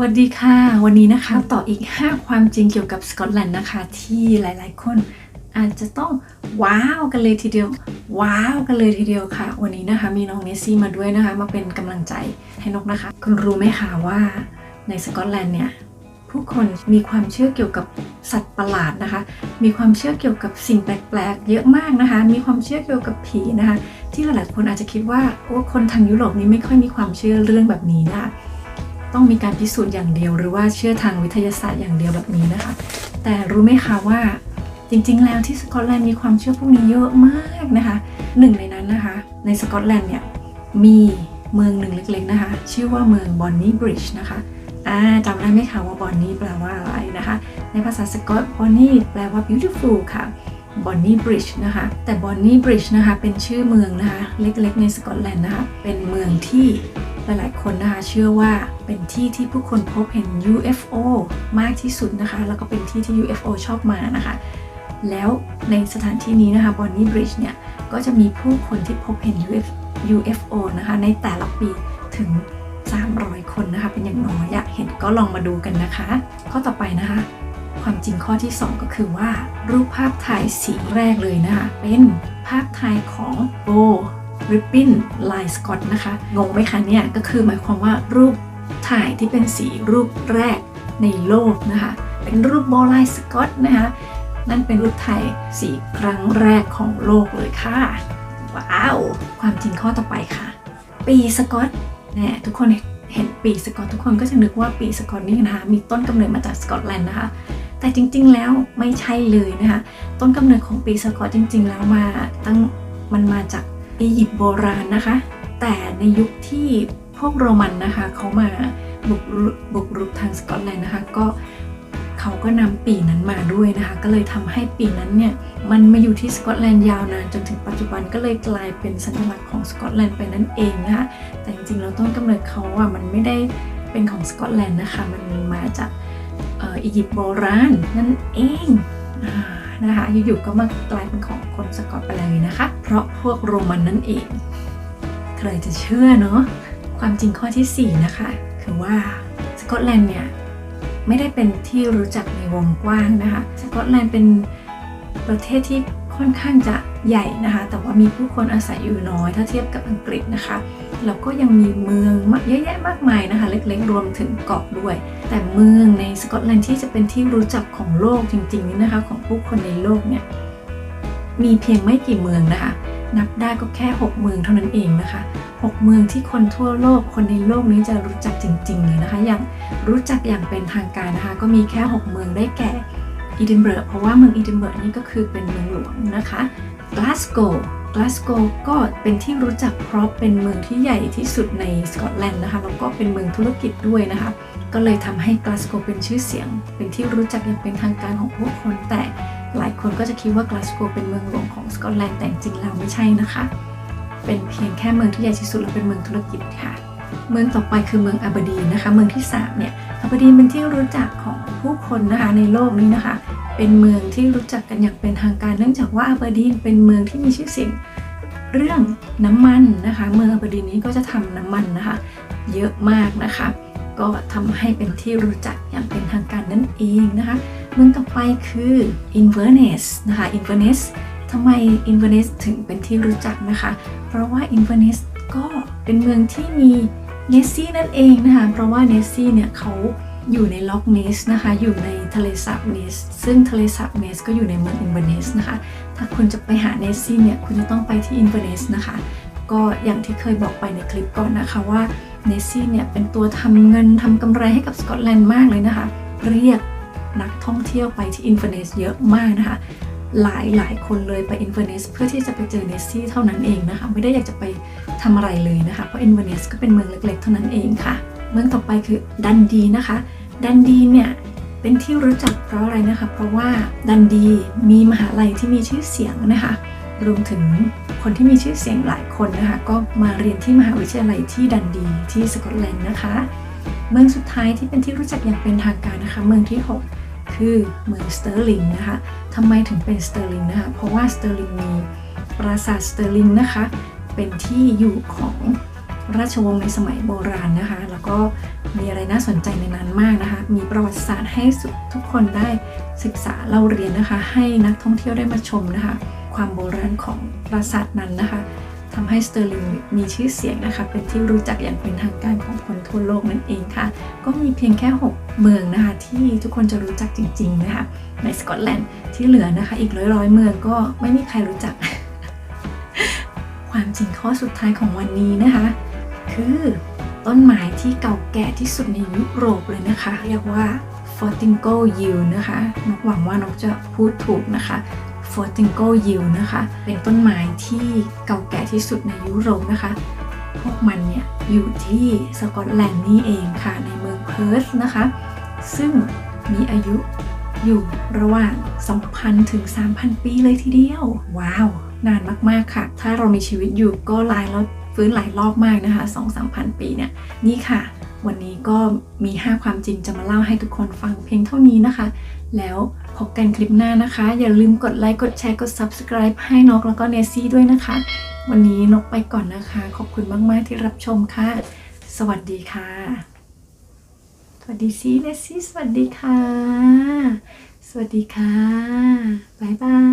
วัสดีค่ะวันนี้นะคะต่ออีก5ความจริงเกี่ยวกับสกอตแลนด์นะคะที่หลายๆคนอาจจะต้องว้าวกันเลยทีเดียวค่ะวันนี้นะคะมีน้องเนสซี่มาด้วยนะคะมาเป็นกำลังใจให้นกนะคะคุณรู้ไหมคะว่าในสกอตแลนด์เนี่ยผู้คนมีความเชื่อเกี่ยวกับสัตว์ประหลาดนะคะมีความเชื่อเกี่ยวกับสิ่งแปลกๆเยอะมากนะคะมีความเชื่อเกี่ยวกับผีนะคะที่หลายๆคนอาจจะคิดว่าคนทางยุโรปนี้ไม่ค่อยมีความเชื่อเรื่องแบบนี้นะคะต้องมีการพิสูจน์อย่างเดียวหรือว่าเชื่อทางวิทยาศาสตร์อย่างเดียวแบบนี้นะคะแต่รู้ไหมคะว่าจริงๆแล้วที่สกอตแลนด์มีความเชื่อพวกนี้เยอะมากนะคะหนึ่งในนั้นนะคะในสกอตแลนด์เนี่ยมีเมืองหนึ่งเล็กๆนะคะชื่อว่าเมืองบอนนี่บริดจ์นะคะจำได้ไหมคะว่าบอนนี่แปลว่าอะไรนะคะในภาษาสกอตบอนนี่แปลว่า beautiful ค่ะบอนนี่บริดจ์นะคะแต่บอนนี่บริดจ์นะคะเป็นชื่อเมืองนะคะเล็กๆในสกอตแลนด์นะคะเป็นเมืองที่หลายๆคนนะคะเชื่อว่าเป็นที่ที่ผู้คนพบเห็น UFO มากที่สุดนะคะแล้วก็เป็นที่ที่ UFO ชอบมานะคะแล้วในสถานที่นี้นะคะบอนนี่บริดจ์เนี่ยก็จะมีผู้คนที่พบเห็น UFO นะคะในแต่ละปีถึง300 คนนะคะเป็นอย่างน้อยอยากเห็นก็ลองมาดูกันนะคะข้อต่อไปนะคะความจริงข้อที่2ก็คือว่ารูปภาพถ่ายสีแรกเลยนะคะเป็นภาพถ่ายของโบริปปินไลน์สกอตนะคะงงไหมคะเนี่ยก็คือหมายความว่ารูปถ่ายที่เป็นสีรูปแรกในโลกนะคะเป็นรูปโบไลน์สกอตนะคะนั่นเป็นรูปถ่ายสีครั้งแรกของโลกเลยค่ะว้าวความจริงข้อต่อไปค่ะปีสกอตเนี่ยทุกคนเห็นปีสกอตทุกคนก็จะนึกว่าปีสกอตนี่นะคะมีต้นกำเนิดมาจากสกอตแลนด์นะคะแต่จริงๆแล้วไม่ใช่เลยนะคะต้นกำเนิดของปีสกอตจริงๆแล้วมันมาจากอียิปต์โบราณนะคะแต่ในยุคที่พวกโรมันนะคะเขามาบุกรุกทางสกอตแลนด์นะคะเขาก็นำปีนั้นมาด้วยนะคะก็เลยทำให้ปีนั้นเนี่ยมันมาอยู่ที่สกอตแลนด์ยาวนานจนถึงปัจจุบันก็เลยกลายเป็นสัญลักษณ์ของสกอตแลนด์ไปนั่นเองนะคะแต่จริงๆแล้วต้นกำเนิดเขามันไม่ได้เป็นของสกอตแลนด์นะคะมันมาจากอียิปต์โบราณนั่นเองนะคะอยู่ๆก็มากลายเป็นของคนสกอตไปเลยนะคะเพราะพวกโรมันนั่นเองใครจะเชื่อเนาะความจริงข้อที่4นะคะคือว่าสกอตแลนด์เนี่ยไม่ได้เป็นที่รู้จักในวงกว้างนะคะสกอตแลนด์เป็นประเทศที่ค่อนข้างจะใหญ่นะคะแต่ว่ามีผู้คนอาศัยอยู่น้อยถ้าเทียบกับอังกฤษนะคะแล้วก็ยังมีเมืองเยอะแยะมากมายนะคะเล็กๆรวมถึงเกาะด้วยแต่เมืองในสกอตแลนด์ที่จะเป็นที่รู้จักของโลกจริงๆนี่นะคะของผู้คนในโลกเนี่ยมีเพียงไม่กี่เมืองนะคะนับได้ก็แค่6เมืองเท่านั้นเองนะคะ6เมืองที่คนทั่วโลกคนในโลกนี้จะรู้จักจริงๆเลยนะคะอย่างรู้จักอย่างเป็นทางการนะคะก็มีแค่6เมืองได้แก่อีดินบะระเพราะว่าเมืองอีดินบะระนี่ก็คือเป็นเมืองหลวงนะคะกลาสโกว์ก็เป็นที่รู้จักเพราะเป็นเมืองที่ใหญ่ที่สุดในสกอตแลนด์นะคะแล้วก็เป็นเมืองธุรกิจด้วยนะคะก็เลยทำให้กลาสโกว์เป็นชื่อเสียงเป็นที่รู้จักอย่างเป็นทางการของผู้คนแต่หลายคนก็จะคิดว่ากลาสโกว์เป็นเมืองหลวงของสกอตแลนด์แต่จริงๆแล้วไม่ใช่นะคะเป็นเพียงแค่เมืองที่ใหญ่ที่สุดและเป็นเมืองธุรกิจค่ะเมืองต่อไปคือเมืองอาเบอร์ดีนนะคะเมืองที่3เนี่ยอาเบอร์ดีนเป็นที่รู้จักของผู้คนนะคะในโลกนี้นะคะเป็นเมืองที่รู้จักกันอย่างเป็นทางการเนื่องจากว่าอาเบอร์ดีนเป็นเมืองที่มีชื่อเสียงเรื่องน้ำมันนะคะเมืองอาเบอร์ดีนนี้ก็จะทำน้ำมันนะคะเยอะมากนะคะก็ทำให้เป็นที่รู้จักอย่างเป็นทางการนั่นเองนะคะเมืองต่อไปคืออินเวอร์เนสนะคะอินเวอร์เนสทำไมอินเวอร์เนสถึงเป็นที่รู้จักนะคะเพราะว่าอินเวอร์เนสก็เป็นเมืองที่มีเนสซี่นั่นเองนะคะเพราะว่าเนสซี่เนี่ยเขาอยู่ในล็อกเนสนะคะอยู่ในทะเลสาบเนสซึ่งทะเลสาบเนสก็อยู่ในเมืองอินเวอร์เนสนะคะถ้าคุณจะไปหาเนสซี่เนี่ยคุณจะต้องไปที่อินเวอร์เนสนะคะก็อย่างที่เคยบอกไปในคลิปก่อนนะคะว่าเนสซี่เนี่ยเป็นตัวทำเงินทำกำไรให้กับสกอตแลนด์มากเลยนะคะเรียกนักท่องเที่ยวไปที่อินเวอร์เนสเยอะมากนะคะหลายคนเลยไปอินเวอร์เนสเพื่อที่จะไปเจอเนสซี่เท่านั้นเองนะคะไม่ได้อยากจะไปทำอะไรเลยนะคะเพราะอินเวอร์เนสก็เป็นเมืองเล็กๆเท่านั้นเองค่ะเมืองต่อไปคือดันดีนะคะดันดีเนี่ยเป็นที่รู้จักเพราะอะไรนะคะเพราะว่าดันดีมีมหาลัยที่มีชื่อเสียงนะคะรวมถึงคนที่มีชื่อเสียงหลายคนนะคะก็มาเรียนที่มหาวิทยาลัยที่ดันดีที่สกอตแลนด์นะคะเมืองสุดท้ายที่เป็นที่รู้จักอย่างเป็นทางการนะคะเมืองที่6คือเมืองสเตอร์ลิงนะคะทำไมถึงเป็นสเตอร์ลิงนะคะเพราะว่าสเตอร์ลิงมีปราสาทสเตอร์ลิงนะคะเป็นที่อยู่ของราชวงศ์ในสมัยโบราณนะคะแล้วก็ มีอะไรน่าสนใจในนั้นมากนะคะมีประวัติศาสตร์ให้ทุกคนได้ศึกษาเล่าเรียนนะคะให้นักท่องเที่ยวได้มาชมนะคะความโบราณของปราสาทนั้นนะคะทำให้สเตอร์ลิงมีชื่อเสียงนะคะเป็นที่รู้จักอย่างเป็นทางการของคนทั่วโลกนั่นเองค่ะก็มีเพียงแค่6เมืองนะคะที่ทุกคนจะรู้จักจริงๆนะคะในสกอตแลนด์ที่เหลือนะคะอีกร้อยเมืองก็ไม่มีใครรู้จัก ความจริงข้อสุดท้ายของวันนี้นะคะคือต้นไม้ที่เก่าแก่ที่สุดในยุโรปเลยนะคะเรียกว่า Fortingo Yew นะคะนกหวังว่านกจะพูดถูกนะคะ Fortingo Yew นะคะเป็นต้นไม้ที่เก่าแก่ที่สุดในยุโรปนะคะพวกมันเนี่ยอยู่ที่สกอตแลนด์นี่เองค่ะในเมืองเพิร์ธนะคะซึ่งมีอายุอยู่ระหว่าง 2,000 ถึง 3,000 ปีเลยทีเดียวว้าวนานมากๆค่ะถ้าเรามีชีวิตอยู่ก็ฟื้นหลายรอบมากนะคะ 2-3,000 ปีเนี่ยนี่ค่ะวันนี้ก็มี5ความจริงจะมาเล่าให้ทุกคนฟังเพียงเท่านี้นะคะแล้วพบกันคลิปหน้านะคะอย่าลืมกดไลค์กดแชร์กด Subscribe ให้นกแล้วก็เนซี่ด้วยนะคะวันนี้นกไปก่อนนะคะขอบคุณมากๆที่รับชมค่ะสวัสดีค่ะสวัสดีซีเนซี่สวัสดีค่ะสวัสดีค่ะบ๊ายบาย